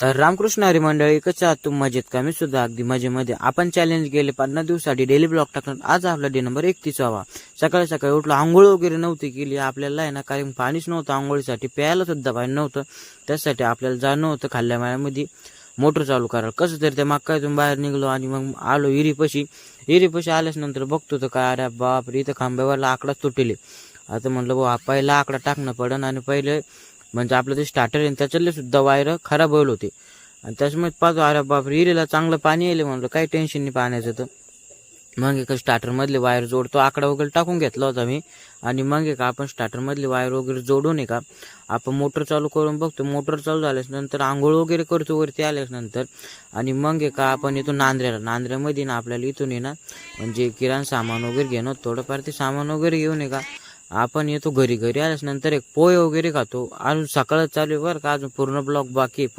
तर रामकृष्ण हरी मंडळी, कसं आहात तुम्ही? मजेत का? मी सुद्धा अगदी मजेमध्ये. आपण चॅलेंज गेले 50 दिवसासाठी डेली ब्लॉग टाकणार. आज आपला डे नंबर 31 व्हावा. सकाळी सकाळी उठलो, आंघोळ वगैरे नव्हती केली आपल्याला आहे ना, कारण पाणीच नव्हतं आंघोळीसाठी, प्यायला सुद्धा पाणी नव्हतं. त्यासाठी आपल्याला जाणं होतं खाल्ल्या माळ्यामध्ये मोटर चालू करायला. कसं तरी त्या मक्कातून बाहेर निघलो आणि मग आलो हिरीपाशी आल्याच नंतर बघतो तर काय, अरे बाप रे, इथं खांब्यावरला आकडाच तुटले. आता म्हटलं भाऊ, पहिला आकडा टाकणं पडन आणि पहिले म्हणजे आपलं जे स्टार्टर आहे त्याच्यातले सुद्धा वायर खराब होईल होते. आणि त्याच्यामुळे पाहतो, अरे बापरे, हिरीला चांगलं पाणी येईल म्हणलं, काही टेन्शन नाही पाण्याचं. तर मग एका स्टार्टरमधले वायर जोडतो, आकडा वगैरे टाकून घेतला होता मी. आणि मग एका आपण स्टार्टरमधले वायर वगैरे जोडून आहे का आपण मोटर चालू करून बघतो. मोटर चालू झाल्यास नंतर आंघोळ वगैरे करतो वरती आल्यास नंतर. आणि मग एका आपण येतो नांद्र्यामध्ये ना, आपल्याला इथून आहे ना म्हणजे किराणा सामान वगैरे घेणं, थोडंफार ते सामान वगैरे घेऊन आहे का आपण येतो घरी आल्यास नंतर एक पोहे वगैरे खातो. अजून सकाळच चालू आहे बरं का, अजून पूर्ण ब्लॉक बाकी आहे.